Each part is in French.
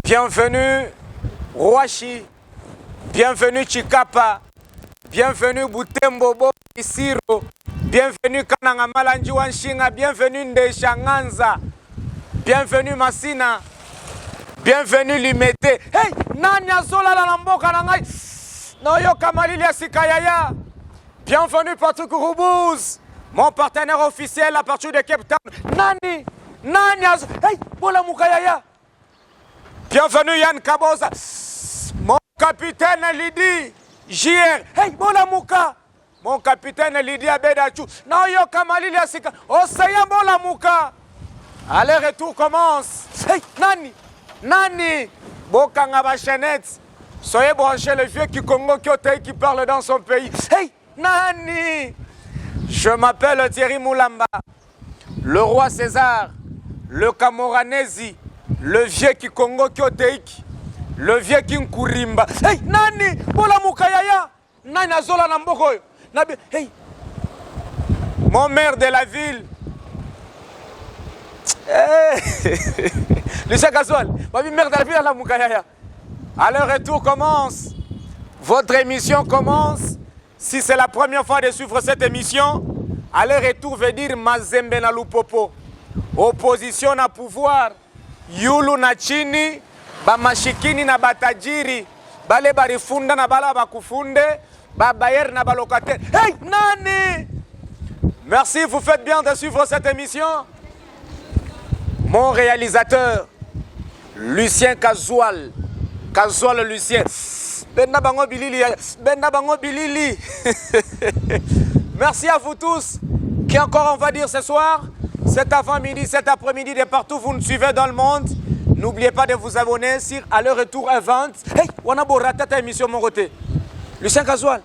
Bienvenue Rwashi, bienvenue Chikapa, bienvenue Butembo Isiro, bienvenue Kananga Malanji Wanshinga, bienvenue Ndeshanganza, bienvenue Masina, bienvenue Limete. Hey, nani azola la mboka na ngai? Noyo Kamalili Asikayaya. Bienvenue Patrick Roubouz, mon partenaire officiel à partir de Cape Town. Nani azola. Hey, Bola Mukayaya. Bienvenue Yann Kaboza, mon capitaine Lydie JR. Hey, Bola Muka, mon capitaine Lydie Abedachou. Noyo Kamalili Asika. Osaya Bola Muka. Aller-retour commence. Hey, Nani. Bokanga Bachenette. Soyez branchés, le vieux Kikongo Kyote qui parle dans son pays. Hey, Nani. Je m'appelle Thierry Moulamba, le roi César, le Camoranesi, le vieux Kikongo Kyoteiki, le vieux Kinkurimba. Hey, Nani, Bola Mukayaya, Nani Azola Namboko. Hey, mon maire de la ville. Hey, Lucien Gazoal, ma maire de la ville à la Mukayaya. Alors, retour commence. Votre émission commence. Si c'est la première fois de suivre cette émission, aller-retour veut dire Mazembe na Lupopo. Opposition na pouvoir. Yulu na chini, bamashikini na batajiri, bale barifunda na bala bakufunde, babayer na balocataire. Hey, Nani! Merci, vous faites bien de suivre cette émission. Mon réalisateur, Lucien Kazual. Kazual Lucien. Benna Bango Bilili. Merci à vous tous qui encore on va dire ce soir, cet avant-midi, cet après-midi, de partout vous nous suivez dans le monde. N'oubliez pas de vous abonner sur À leur retour Event. Hey, on a beau rater ta émission mon côté. Lucien Kazual.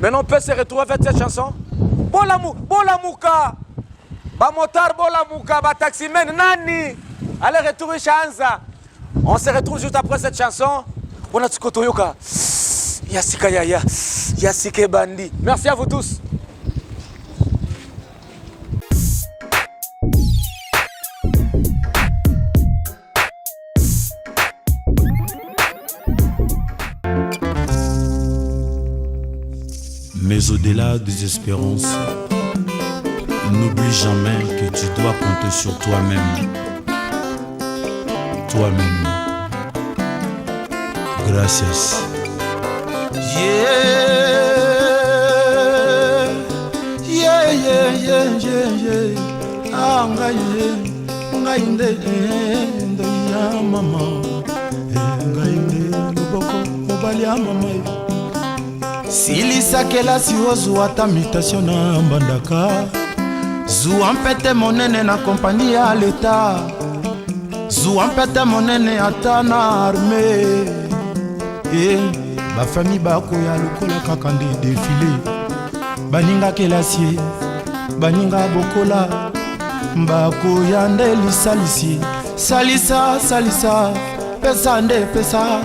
Maintenant on peut se retrouver avec cette chanson. Bola Muka. Ba motar Bola Muka, ba taximen Nani. À leur retour Chanza. On se retrouve juste après cette chanson. On a Tsukotoyoka. Yasika Yaya. Yasike Bandi. Merci à vous tous. Mais au-delà des espérances, n'oublie jamais que tu dois compter sur toi-même. Toi-même. Gracias. Silisakela siwozu ata mutation na mbandaka zuwa mpete monene na kompani ya leta zuwa mpete monene ata na arme bafami bakoya lokola kaka nde defile baninga kelasie baninga bokola bakoya nde lisalisi salisa pesa nde pesa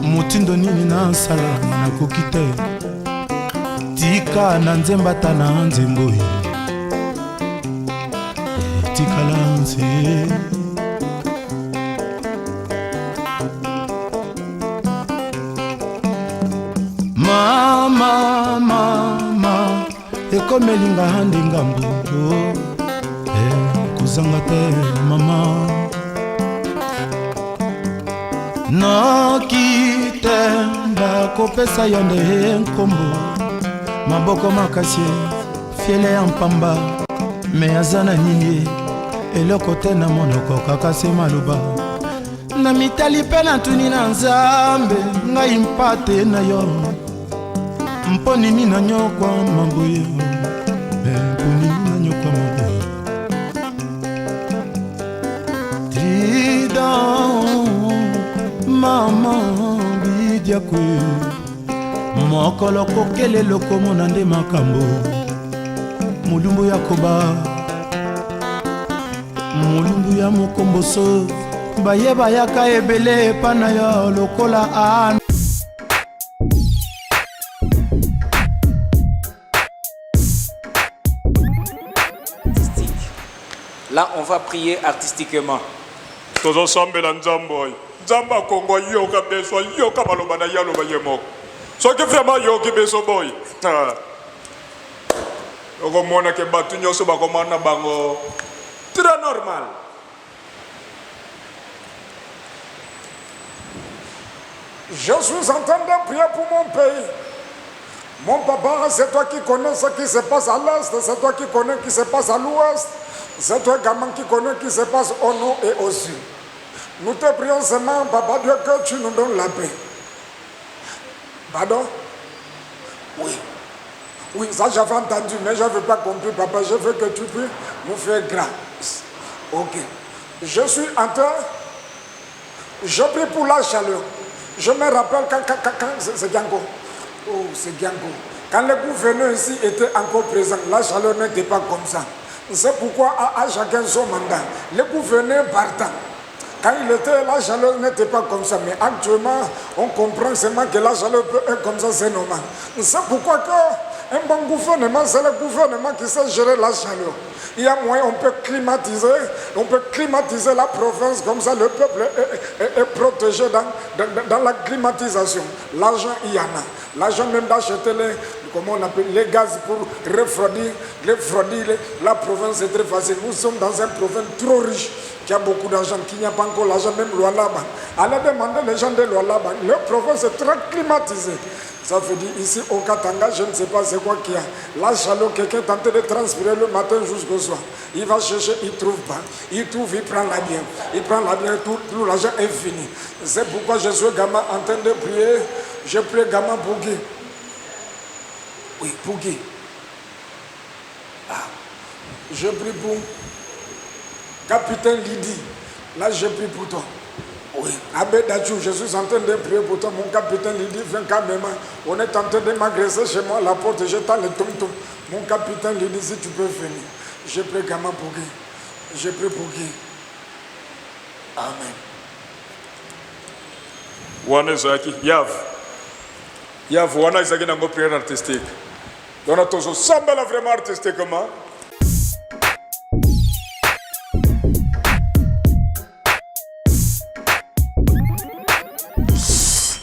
mutindo nini na nsala nakoki te tika na nzembata na nzembo tikala nse mama ekomelinga handi ngambo kozanga te mama noki te bakopesa yo nde nkombo maboko makasi fiele ya mpamba me aza na nini eloko te na monoko kaka se maloba na mitali mpe na tuni na nzambe ngai mpate na yo mpo nini na nyokwa maboye mpo nini na nyokwa maboye mama bidia kwe mokolo kokele lokomona nde makambo molumbu ya koba molumbu ya mokomboso bayeba yaka ebele epa na yo lokola ana. Là on va prier artistiquement. tozosambela nzambe oyo nzambe akongo yoka beso yoka maloba na ye aloba ye moko soki vraiment yoki beso boy okomona ke bato nyonso bakomana bango très normal. Je suis en train de prier pour mon pays. Mon papa, c'est toi qui connais ce qui se passe à l'est, c'est toi qui connais ce qui se passe à l'ouest, c'est toi gamin qui connais ce qui se passe au nord et au sud. Nous te prions seulement, papa Dieu, que tu nous donnes la paix. Pardon? Oui. Oui, ça j'avais entendu, mais je ne veux pas compris, papa. Je veux que tu puisses nous faire grâce. Ok. Je suis en train, je prie pour la chaleur. Je me rappelle quand c'est Giango. Oh, c'est Giango. Quand le gouverneur ici était encore présent, la chaleur n'était pas comme ça. C'est pourquoi à chacun son mandat. Le gouverneur partant. Quand il était, la chaleur n'était pas comme ça. Mais actuellement, on comprend seulement que la chaleur peut être comme ça, c'est normal. C'est pourquoi un bon gouvernement, c'est le gouvernement qui sait gérer la chaleur. Il y a moyen, on peut climatiser la province, comme ça le peuple est protégé dans la climatisation. L'argent, il y en a. L'argent même d'acheter les gaz pour refroidir la province, c'est très facile. Nous sommes dans une province trop riche, qui a beaucoup d'argent, qui n'y a pas encore l'argent, même Lualaba. Allez demander les gens de Lualaba. Leur province est très climatisée. Ça veut dire ici au Katanga, je ne sais pas c'est quoi qu'il y a. La chaleur, quelqu'un tente de transpirer le matin jusqu'au soir. Il va chercher, il ne trouve pas. Il trouve, il prend la bière. Il prend la bière, tout l'argent est fini. C'est pourquoi je suis gamin en train de prier. Je prie gamin pour qui? Oui, pour qui? Je prie pour Capitaine Lydie. Là, je prie pour toi. Oui, Abbé Dachou, je suis en train de prier pour toi, mon capitaine Lydie, viens quand même. On est en train de m'agresser chez moi, la porte, j'étends le tom-tom. Mon capitaine Lydie, si tu peux venir. Je prie gamin pour qui? Je prie pour qui? Amen. Wana Zaki, Yav, wana Zaki n'a pas prière artistique. Donc, on a toujours sambala vraiment artistiquement.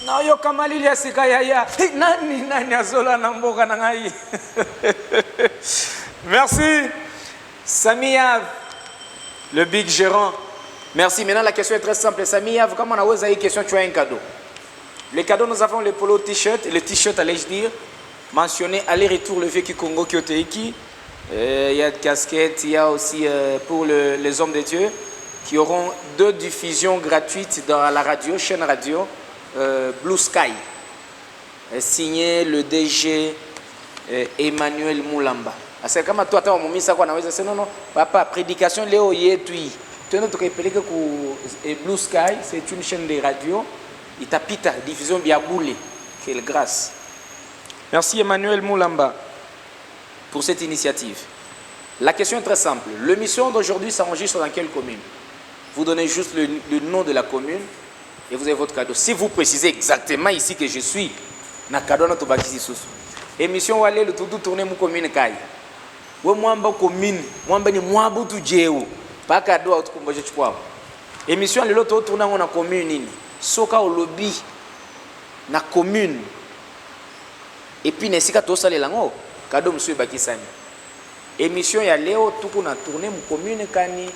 Na yo kamali ya sika ya nani azola na mboka na ngai. Merci Samia, le big gérant. Merci. Maintenant la question est très simple. Samia, comment on a osé une question, tu as un cadeau. Les cadeaux, nous avons le polo t-shirt, le t-shirt allais-je dire, mentionné aller-retour le vécu Congo Kyoteiki. Il y a de casquettes, il y a aussi pour les hommes de Dieu qui auront 2 diffusions gratuites dans la radio, chaîne radio. Blue Sky, signé le DG Emmanuel Moulamba. C'est comme toi, tu as mis ça, non, papa, prédication, Léo, Yetui. Tu as que Blue Sky, c'est une chaîne de radio. Il t'a pita, diffusion bien boulée. Quelle grâce. Merci Emmanuel Moulamba pour cette initiative. La question est très simple. L'émission d'aujourd'hui s'enregistre dans quelle commune? Vous donnez juste le nom de la commune. Et vous avez votre cadeau. Si vous précisez exactement ici que je suis, na cadeau notre bakisi sous. Émission wale le tout tourner mon commune kai. Ou mwamba commune, mwamba ni mwabu tu jeu. Pas cadeau autre comme je crois. Émission le lot tourner on a commune nini. Soka au lobby na commune. Et puis nesika to sale lango cadeau monsieur bakisani. Émission ya leo tuko na tourner mon commune kani.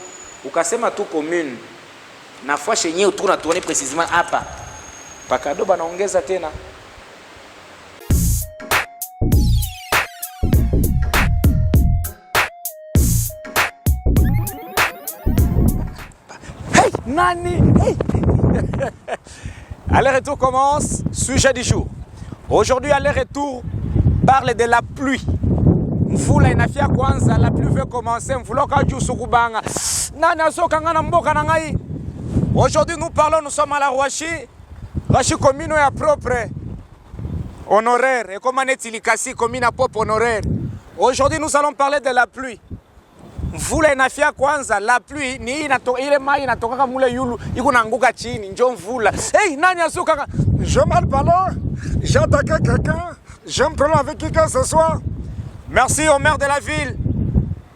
Ukasema tu commune. Na fois chenye utuna tuone précisément hapa. Pakado banaongeza tena. Hey, nani? Hey. Aller-retour commence, sujet du jour. Aujourd'hui, aller-retour parle de la pluie. Mvula inafia kwanza, la pluie veut commencer. Mvula kaju sukubanga. Nani asoka na mboka na ngai? Aujourd'hui, nous parlons, nous sommes à la Rouachi commune est propre, honoraire, et comme on est ilikasi, commune à propre honoraire. Aujourd'hui, nous allons parler de la pluie. Mvula inafia kwanza, la pluie, ni ile mai inatoka mule yulu, iko nanguka chini, njo mvula. Hey, nani asuka? Je m'en parle, j'ai attaqué quelqu'un, je me parle avec quelqu'un ce soir. Merci au maire de la ville,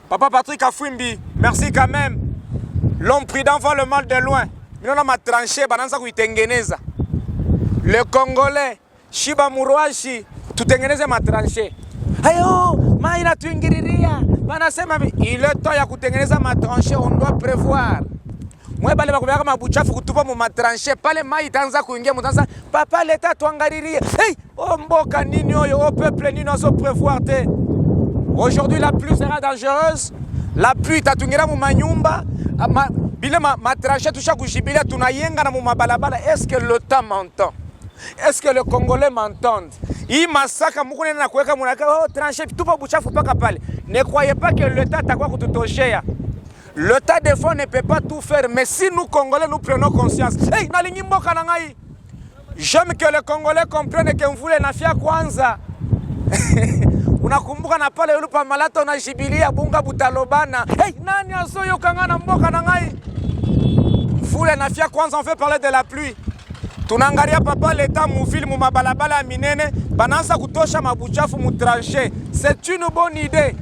Papa Patrick Afouimbi, merci quand même. L'homme prudent voit le mal de loin. Minona ma tranché bananza kuitengeneza. Le Congolais shiba muruashi tutengeneze ma tranché. Ayo, mai inatuingililia. Banasema ile temps ya kutengeneza ma tranché on doit prévoir. Mwe bale bakubaka mabuchafu kutupa mu ma tranché pale mai itaanza kuingia mtanza papa leta tuangalirie. Hey, oh mboka nini oyo au peuple nini oso prévoir te. Aujourd'hui la pluie sera dangereuse. La pluie tatungira mu manyumba. Bile ma tranché tusha kushibilia tunayenga na mu mabalabala. Est-ce que le temps m'entend? Est-ce que le Congolais m'entend? Il massacre mukune na kuweka munaka oh tranché tupa buchafu paka pale. Ne croyez pas que l'État takuwa kututoshea. L'État des fois ne peut pas tout faire, mais si nous Congolais nous prenons conscience. Hey, nalingi mboka na ngai. J'aime que les Congolais comprennent que mvule nafia kwanza. Unakumbuka na pale yule pa malata unashibilia bunga butalobana. Hey, nani asoyo kangana mboka na ngai? Mvule nafia kwanza, on fait parler de la pluie. Tunangalia papa l'État muvile mu mabalabala minene bananza kutosha mabuchafu mu tranché. C'est une bonne idée.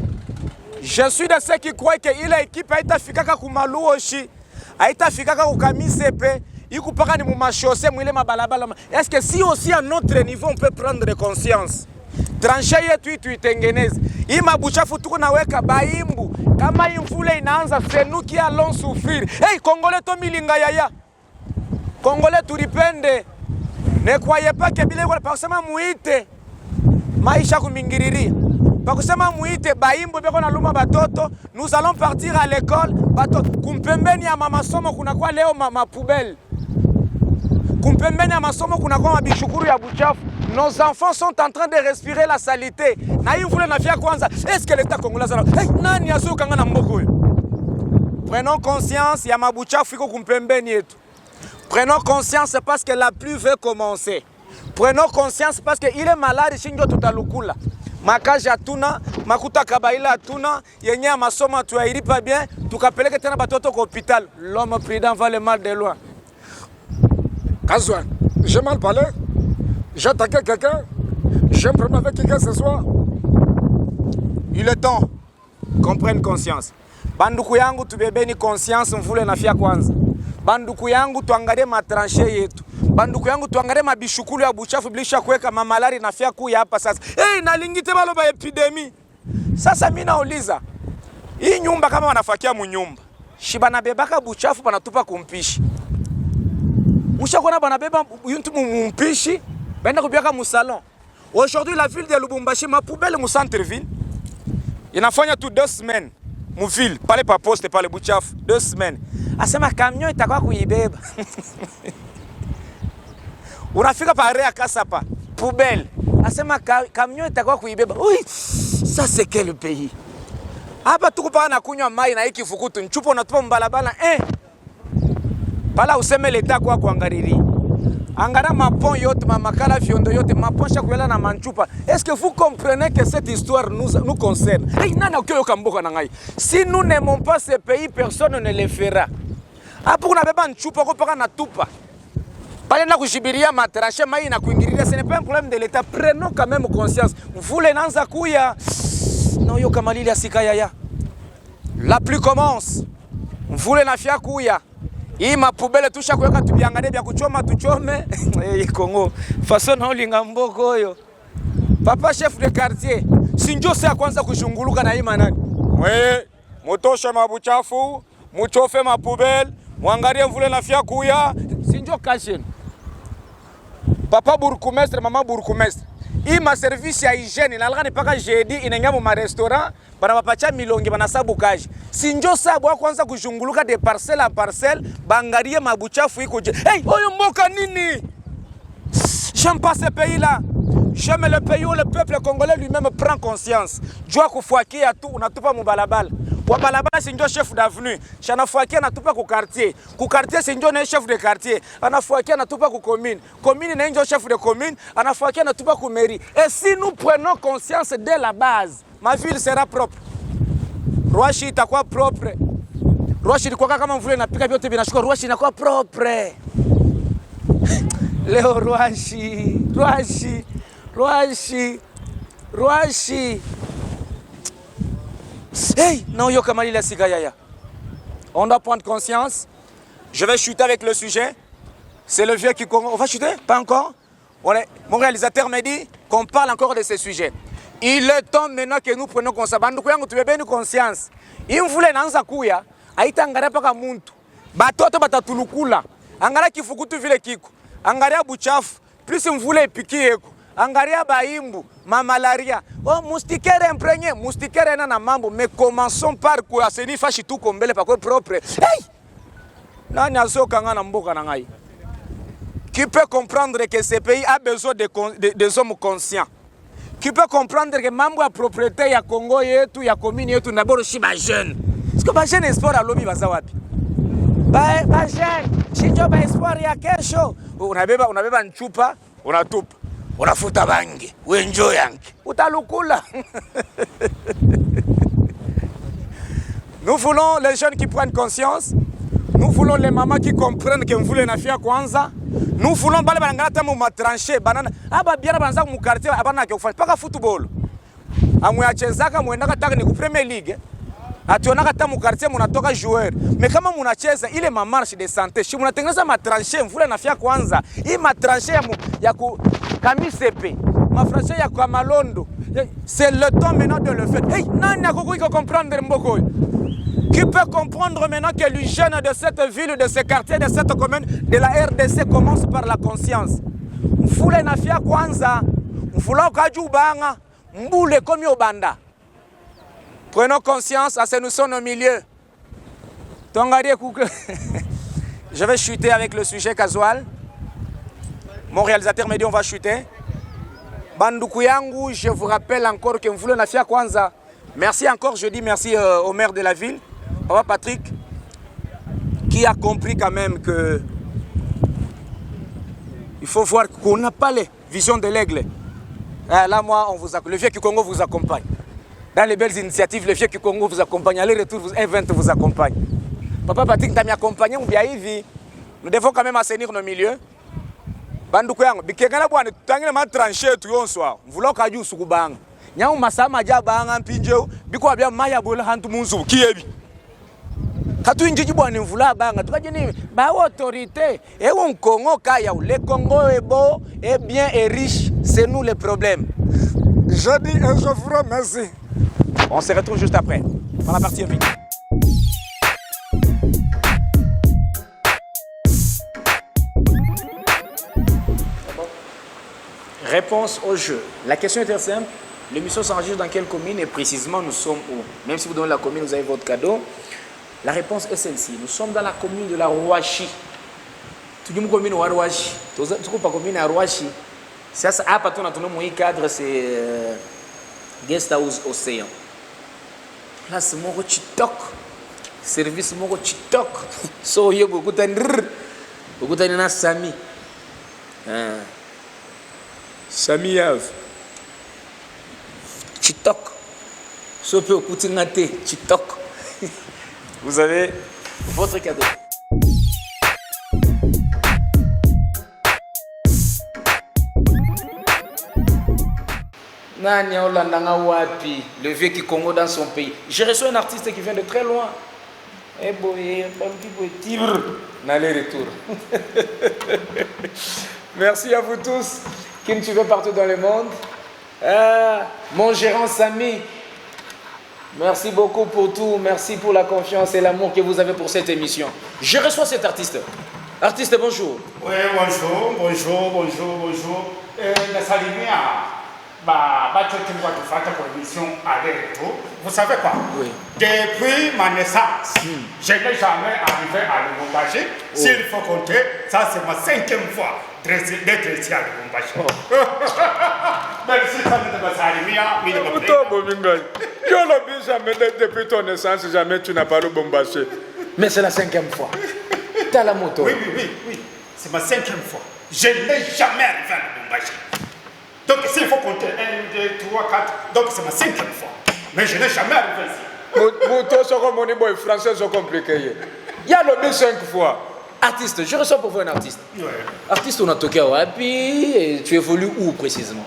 Je suis de ceux qui croient que ile équipe haitafikaka kumaluoshi, haitafikaka kukamisepe, ikupaka ni mu machaussée mu ile mabalabala. Est-ce que si aussi à notre niveau on peut prendre conscience? Tranché yetu tuitengeneze. Hii mabuchafu tuko naweka baimbu. Kama mvule inaanza c'est nous qui allons souffrir. Hey Congolais to milinga yaya. Congolais tulipende. Ne croyez pas que bile kwa pasema muite maisha kumingiriria. Pakusema muite baimbo beko na luma batoto, nous allons partir à l'école, batoto kumpembeni ya masomo kuna kwa leo poubelle. Kumpembeni ya masomo kuna kwa mabishukuru ya buchafu. Nos enfants sont en train de respirer la saleté. Na hii mvule nafia kwanza. Est-ce que l'État congolais ça? Hey, nani azuka ngana mboko yo? Prenons conscience ya mabuchafu iko kumpembeni yetu. Prenons conscience parce que la pluie veut commencer. Prenons conscience parce que il est malade shinjo tutalukula. Makaji atuna, makuta kabaila atuna, yenye ya masomo tuyairipa bien, tukapeleke tena batoto kwa hôpital. L'homme prudent voit le mal de loin. Kazouan, j'ai mal parlé. J'ai attaqué quelqu'un. J'ai un problème avec quelqu'un ce soir. Il est temps qu'on prenne conscience. Banduku yangu tubebeni conscience mvule nafia kwanza. Banduku yangu tuangalie matranche yetu. Banduku yangu tuangalie mabishukulu ya buchafu bilisha kuweka mamalari nafia kuya hapa sasa. Hey, nalingite balo ba epidemie. Sasa mimi nauliza. Hii nyumba kama wanafakia munyumba. Shibana bebaka buchafu banatupa kumpishi. Ushakona banabeba yuntu mumpishi, benda kubiaka mu salon. Aujourd'hui la ville de Lubumbashi ma poubelle mu centre-ville. Inafanya tu 2 semaines. Mu ville, pale pa poste pale buchafu 2 semaines. Asema camion itakuwa kuibeba. Unafika pa area Kasapa, poubelle. Asema camion itakuwa kuibeba. Oui, ça c'est quel pays? Hapa tuko pa na kunywa mai na hiki fukutu nchupo unatupa mbalabala pala useme l'État kwa kuangariri. Angara mapon yote mamakala fiondo yote maposha kuyala na manchupa. Est-ce que vous comprenez que cette histoire nous concerne? Hey, nana ukiyo kamboka na ngai. Si nous n'aimons pas ce pays, personne ne le fera. Hapo kuna beba nchupa kwa paka na tupa. Pale na kushibiria matrashe mai na kuingiriria, ce n'est pas un problème de l'État. Prenons quand même conscience. Mvule nanza kuya. Na yo kamalili asikaya ya. La pluie commence. Mvule nafia kuya. Hii mapubele tusha kuweka tubiangalie bya kuchoma tuchome. Kongo façon na ulinga mboko oyo. Papa chef de quartier, sinjo saa kwanza kushunguluka na hii manani. We, mutoshe mabuchafu, muchofe mapubele, muangalie mvule nafia kuya. Sinjo kashen. Papa burkumestre, mama burkumestre. Hii ma service ya hygiene nalaka nipaka jeudi inengamu ma restaurant bana bapacha milongi bana sabu kaji. Sinjo sabu wa kwanza kushunguluka de parcelle à parcelle bangarie mabuchafu iko je. Hey, oyo mboka nini? J'aime pas ce pays là. J'aime le pays où le peuple congolais lui-même prend conscience. Jua kufuakia tu unatupa mubalabala. Kwa balabala sinjo chef d'avenue. Shanafuakia natupa ku quartier. Ku quartier sinjo na chef de quartier. Anafuakia natupa ku commune. Commune na njo chef de commune. Anafuakia natupa ku mairie. Et si nous prenons conscience dès la base, ma ville sera propre. Ruashi itakuwa propre. Ruashi ilikuwa kama mvule inapika vyote vinashuka. Ruashi inakuwa propre. Leo Ruashi. Hey, na uyo kama lile sika yaya. On doit prendre conscience. Je vais chuter avec le sujet. C'est le vieux qui... On va chuter? Pas encore? Mon réalisateur m'a dit qu'on parle encore de ce sujet. Il est temps maintenant que nous prenons conscience. Tu veux bien conscience. Il voulait nanza kuya. Aïta ngara paka muntu. Batoto batatulukula. Angara kifukutu vile kiko. Angaria buchafu. Plus il voulait piquer. Angaria baimbu. Ma malaria. Oh, moustiquaire imprégné. Moustiquaire na mambo. Mais commençons par quoi. C'est ni fachi tout kombele pa ko propre. Hey! Nani azoka ngana mboka na ngai. Qui peut comprendre que ce pays a besoin des hommes conscients. Qui peut comprendre que mambo ya propriété ya Congo yetu ya commune yetu d'abord shi ba jeune. Parce que ba jeune espoir a lobi baza wapi? Ba jeune, chicho ba espoir ya kesho. Unabeba nchupa, unatupa. Unafuta bangi, uenjoy yanki. Utalukula. Nous voulons les jeunes qui prennent conscience. Nous voulons les mamans qui comprennent que nous voulons na fia kwanza. Nous voulons bale balangata mu matranché banana. Aba biara banza mu quartier abana ke ufanya paka football. Amwe achezaka muendaka taka ni ku Premier League. Ationaka ta mu quartier munatoka joueur. Mais kama munacheza ile ma marche de santé, shi munatengeneza matranché mvula na fia kwanza. Hii matranché ya ku Kamisepe. Ma franchise ya kwa Malondo. C'est le temps maintenant de le faire. Hey, nani akoko iko comprendre mboko. Qui peut comprendre maintenant que les jeunes de cette ville, de ce quartier, de cette commune, de la RDC commence par la conscience. Mfule nafia kwanza, mfula ukajubanga, mbule komi obanda. Prenons conscience, à ce nous sommes au milieu. Je vais chuter avec le sujet casual. Mon réalisateur m'a dit on va chuter. Banduku yangu, je vous rappelle encore que mfule nafia kwanza. Merci encore, je dis merci au maire de la ville. Papa Patrick, qui a compris quand même que il faut voir qu'on n'a pas les visions de l'aigle. Là, moi, le vieux Congo vous accompagne. Dans les belles initiatives, le vieux Congo vous accompagne. Aller-retour, Event vous accompagne. Papa Patrick, tu as accompagné, nous devons quand même assainir nos milieux. Bandoukouyang, bikengana bwana tutangile ma trancher tu yonswa. Mvulo kaju sukubanga. Nyamu masama jabanga mpinjeu biko bya maya bola hantu munzu kiyebi. Katu injiji bwana mvula banga tukaje nini ba autorité et on Congo kaya le Congo est beau et bien et riche, c'est nous les problèmes. Je dis et je vous remercie. On se retrouve juste après dans la partie invitée. Réponse au jeu. La question est très simple. L'émission s'enregistre dans quelle commune et précisément nous sommes où? Même si vous donnez la commune, vous avez votre cadeau. La réponse est celle-ci. Nous sommes dans la commune de la Rouachi. Tu dis une commune de Rouachi. Tu sais pas commune de Rouachi. C'est ça. Ah, pas tout dans mon cadre, c'est Guest House Océan. Là, c'est mon TikTok. Service mon TikTok. So yo beaucoup na Sami. Sami Yav. TikTok. So peu écouter TikTok. Vous avez votre cadeau. Nanya Olandanga Wapi, le vieux qui Congo dans son pays. J'ai reçu un artiste qui vient de très loin. Eh boy, un petit peu tibre. N'allez-retour. Merci à vous tous qui nous suivez partout dans le monde. Mon gérant Samy. Merci beaucoup pour tout. Merci pour la confiance et l'amour que vous avez pour cette émission. Je reçois cet artiste. Artiste, bonjour. Oui, bonjour. Vous savez quoi? Oui. Depuis ma naissance, je n'ai jamais arrivé à Lubumbashi. S'il faut compter, ça c'est ma 5e fois d'être ici à Lubumbashi. Merci, ça ne m'a jamais depuis ton naissance, jamais tu n'as pas Lubumbashi. Mais c'est la 5e fois. T'as la moto. Oui. C'est ma 5e fois. Je n'ai jamais arrivé à Lubumbashi. Donc s'il faut compter 1, 2, 3, 4, donc c'est ma 5e fois. Mais je n'ai jamais arrivé ici. Moto, c'est comme mon boy français, c'est compliqué. Il y a le 5 fois. Artiste, je reçois pour vous un artiste. Ouais. Artiste, on a toqué à Wapi et tu évolues où précisément?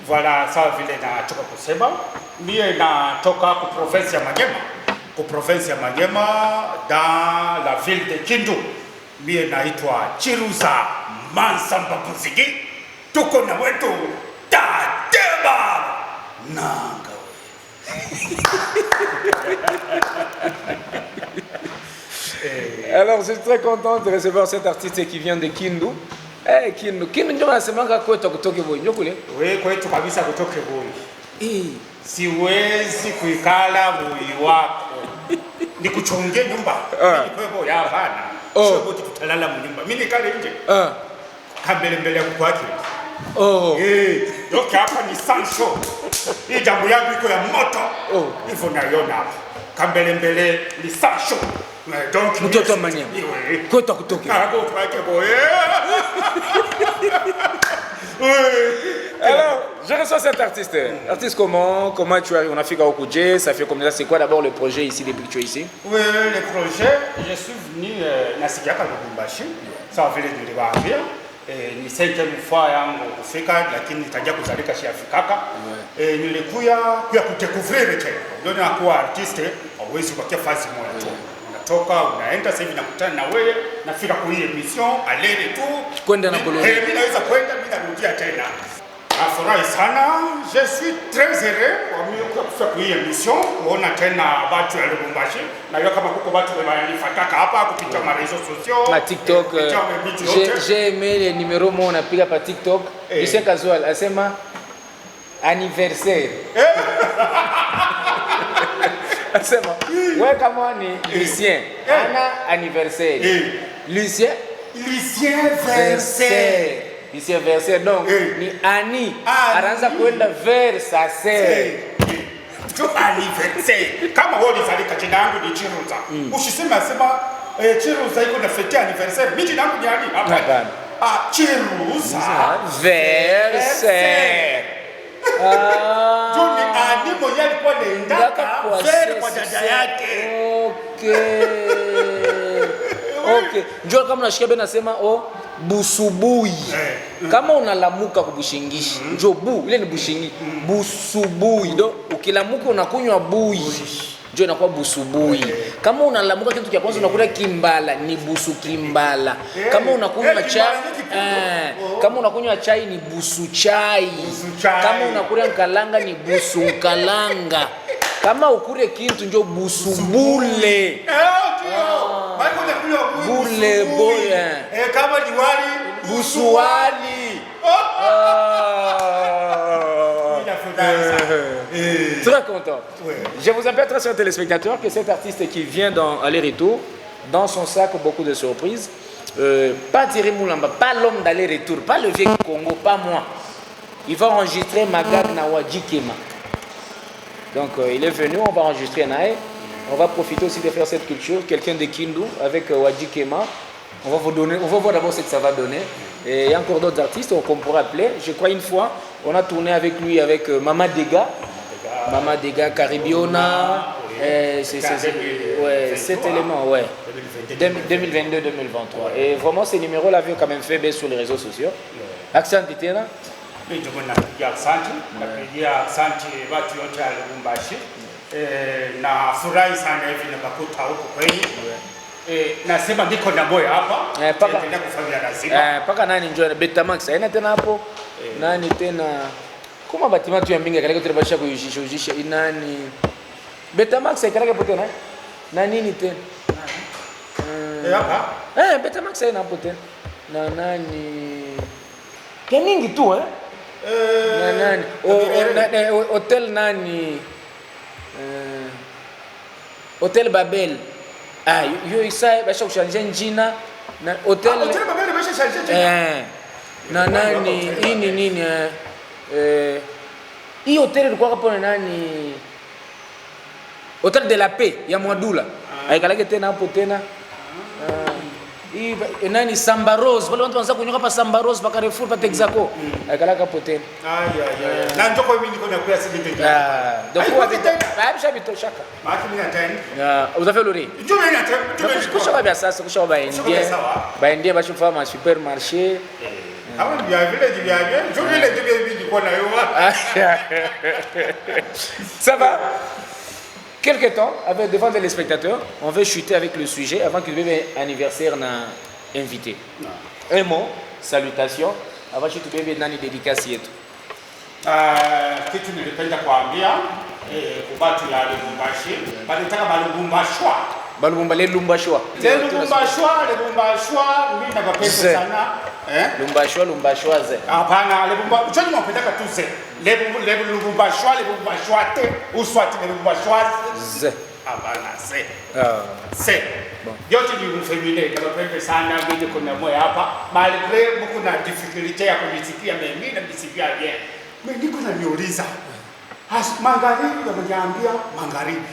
Voilà, ça vient dans Toka Seba, mais dans Toka province de Magema. au province ya Manyema dans la ville de Kindu. Mie naitwa Chiruza Mansamba Buzigi. Tuko na wetu Tateba Nanga. Alors, je suis très content de recevoir cet artiste qui vient de Kindu. Eh, Kindu. Kindu ndio wanasemanga kwetu kutoka Voi. Ndio kule? Wewe kwetu kabisa kutoka Voi. Siwezi kuikala Voi wako. Nikuchonge nyumba. Mimi kwa ya hapana. Sio boti tutalala mnyumba. Mimi nikale nje. Kambele mbele ya kwake. Doka hapa ni Sancho. Hii jambo yangu iko ya moto. Hivyo naiona hapa. Kambele mbele ni Sancho. Donc mtoto wa Manyema. Kwetu kutoka. Hapo kwake boy. Alors, je reçois cet artiste. Artiste comment tu arrives en Afrique au Koudjé? Ça fait combien de temps? C'est quoi d'abord le projet ici depuis que tu es ici? Oui, le projet, je suis venu Nasikiaka Lubumbashi, ça vile niliwaambia. Ni 5e fois yangu kufika, lakini nitaja kuzalika shi Afrikaka. Nilikuya kudécouvrir tena. Ndio nakuwa artiste, hauwezi kukia fasi moja tu. Unatoka, unaenda sasa hivi nakutana na wewe, nafika kwa hii emission, alele tu. Kwenda na Bologna. Mimi naweza kwenda, mimi narudia tena. Nafurahi sana, je suis très heureux kwa kufika kwa hii emission, kuona tena watu ya Lubumbashi. Na hiyo kama kuko watu wanifuataka hapa kupitia ma réseaux sociaux, ma TikTok. J'ai aimé les numéros moi on applique par TikTok. Lucien Casual asema anniversaire. Asema wewe kama ni Lucien ana anniversaire. Lucien versaire. Lucien versaire donc ni Ani anaanza kwenda vers sa sœur. Tu anniversaire. Kama wewe ulizalika jina yangu ni Chiruza. Usisema Chiruza iko na fete anniversaire. Mimi jina yangu ni Ali. Hapana. Chiruza versaire. Juni Ani mwenye alikuwa anaenda kwa dada yake. Okay. Njoo kama unashikia bena nasema busubui. Kama unalamuka kubushingishi, njoo bu, ile ni bushingi. Busubui. Ndio ukilamuka unakunywa bui. Njoo inakuwa busubui. Kama unalamuka kitu cha kwanza unakula kimbala, ni busu kimbala. Kama unakunywa chai, kama unakunywa chai ni busu chai. Kama unakula kalanga ni busu kalanga. Kama ukure kitu njoo busubule. Bule boya. Kama diwali busuali. Très content. Je vous appelle très chers téléspectateurs que cet artiste qui vient dans aller-retour, dans son sac beaucoup de surprises. Pas Thierry Moulamba, pas l'homme d'aller-retour, pas le vieux Congo, pas moi. Il va enregistrer Magag na Wadji Kema. Donc il est venu, on va enregistrer Nae. On va profiter aussi de faire cette culture, quelqu'un de Kindu avec Wadji Kema. On va voir d'abord ce que ça va donner. Et il y a encore d'autres artistes qu'on pourra appeler. Je crois une fois, on a tourné avec lui, avec Mama Dega. Mama Dega, Caribiona. Cet élément, ouais. 2022-2023. Et vraiment, ces numéros-là avaient quand même fait baisse sur les réseaux sociaux. Accent était là. Na furahi sana hivi nikakuta huko kweli. Nasema ndiko na boy hapa. Paka kufanya lazima. Paka nani njoo Betamax. Haina tena hapo. Nani tena? Kama batima tu ya mbinga kale kote basha kujishisha nani? Betamax ikaleke pote na? Na nini tena? Hapa? Betamax haina hapo tena. Na nani? Keningi tu na nani? Hotel nani? Hotel Babel. Yo isa basha kushanja njina na hotel Babel basha kushanja njina. Na nani nini hii hotel ilikuwa hapo na nani? Hotel de la Paix ya Mwadula. Aikaleke tena hapo tena. Hii nani Samba Rose, wale watu wanaanza kunyoka pa Samba Rose pa Carrefour pa Texaco. Aikalaka hapo tena. Na njoko mimi niko na kuya sibite. Donc quoi avec Babisha bitoshaka. Maki mimi natani. Vous avez l'ori. Njoo mimi natani. Kusha baba sasa, kusha baba India. Ba India ba chufa ma supermarché. Hapo vya vile njoo vile ndio niko na yo. Ça va? quelque temps, devant les spectateurs, on veut chuter avec le sujet avant que le bébé anniversaire n'a invité. Un mot, salutation, avant que le bébé n'a une dédicace. Kitu nilipenda kuambia kubatu ya Lubumbashi balitaka balubumbashwa balubumba le lumbashwa mimi napenda sana lumbashwa ze hapana lebumba choni mpendaka tu ze lubumbashwa te uswati lubumbashwa ze hapana se yote ni mfemine napenda sana vile kuna moyo hapa malgré beaucoup na difficulté ya kunisikia mimi na nisikia bien. Mimi niko naniuliza magharibi wananiambia magharibi.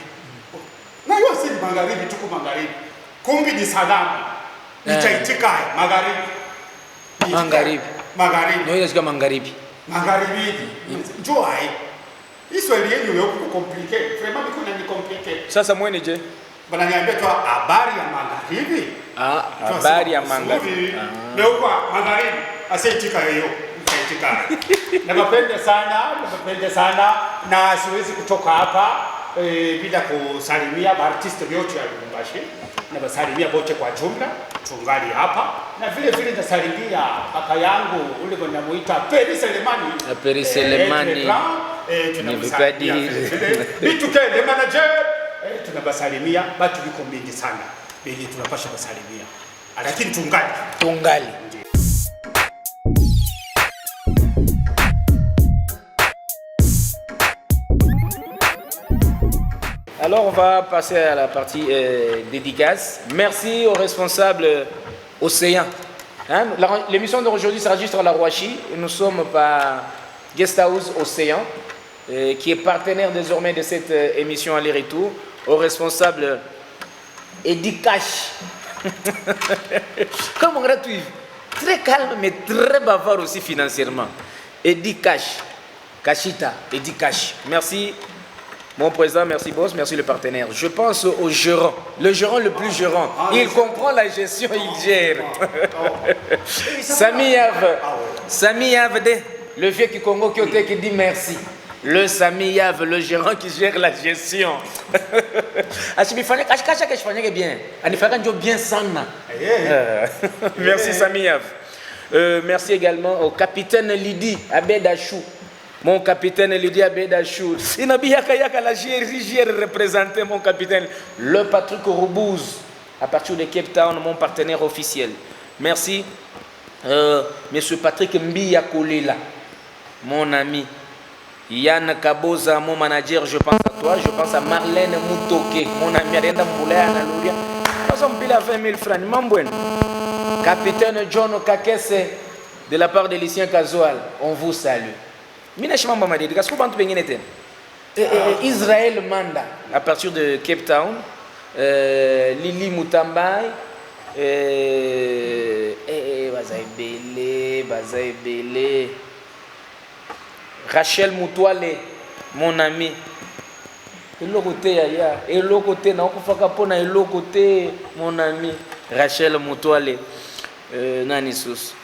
Na hiyo si magharibi tuko magharibi. Kumbi ni salamu. Nitaitika magharibi. Magharibi. Ndio inasikia magharibi. Magharibi. Njoo hai. Swahili yenu leo kuko complicated. Vraiment biko na ni complicated. Sasa mwene je? Wananiambia tu habari ya magharibi. Habari ya magharibi. Leo kwa magharibi asaitika hiyo. Napenda sana na siwezi kutoka hapa bila kusalimia artiste wote ya Lubumbashi na basalimia wote kwa jumla tungali hapa na vile nasalimia kaka yangu ule wanamuita Peri Selemani tunamsalimia bituke le manager tunabasalimia batu biko mingi sana bili tunapasha basalimia lakini tungali. Alors on va passer à la partie dédicace. Merci aux responsables Océan. Hein? L'émission d'aujourd'hui s'enregistre à la Rouachi. Nous sommes par Guest House Océan, qui est partenaire désormais de cette émission aller-retour. Aux responsables Eddie Cash. Comme gratuit. Très calme mais très bavard aussi financièrement. Eddie Cash. Kashita, Eddie Cash. Merci. Mon président, merci boss, merci le partenaire. Je pense au gérant, le gérant le plus gérant. Il comprend la gestion, il gère. Sami Yavde, le vieux Kikongo Kyote qui dit merci. Le Sami Yav, le gérant qui gère la gestion. Merci Sami Yav. Merci également au capitaine Lidi Abedachou. Mon capitaine Lidi Abedachou. Inabi Yaka la GR représenté mon capitaine. Le Patrick Roubouz. À partir de Cape Town, mon partenaire officiel. Merci. Monsieur Patrick Mbiya Kolela, mon ami. Yann Kaboza, mon manager, je pense à toi. Je pense à Marlène Moutoke, mon ami. Arenda Mboulaya Nalouria. Nous avons payé 20 000 francs. Mambouen. Capitaine John Kakese, de la part de Lucien Kazoal, on vous salue. Israël Manda, à partir de Cape Town, Lili Moutambai, Bazaïbele, Rachel Moutouale, mon ami. Mon ami Rachel Moutouale, Nanisous.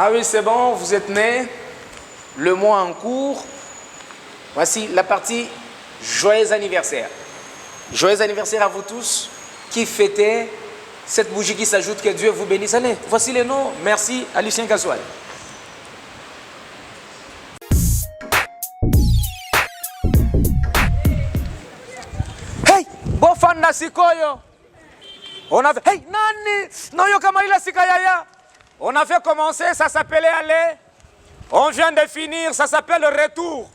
Ah oui, c'est bon, vous êtes nés, le mois en cours. Voici la partie joyeux anniversaire. Joyeux anniversaire à vous tous qui fêtez cette bougie qui s'ajoute, que Dieu vous bénisse. Allez, voici les noms. Merci à Lucien Kazoal. Hey, Bofanda Sikoyo. On a fait, hey, Nani, Noyo Kamarila Sikayaya. On a fait commencer, ça s'appelait aller. On vient de finir, ça s'appelle retour.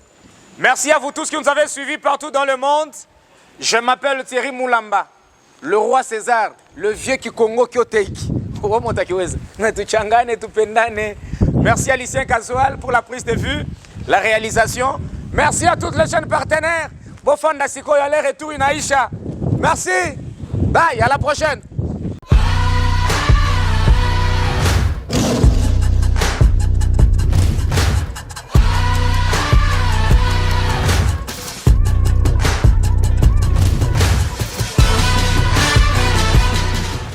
Merci à vous tous qui nous avez suivis partout dans le monde. Je m'appelle Thierry Moulamba, le roi César, le vieux Kikongo Kyoteiki. Merci à Lucien Kazoal pour la prise de vue, la réalisation. Merci à toutes les chaînes partenaires. Bofanda Sikoyo, aller retour Inaïcha. Merci. Bye, à la prochaine.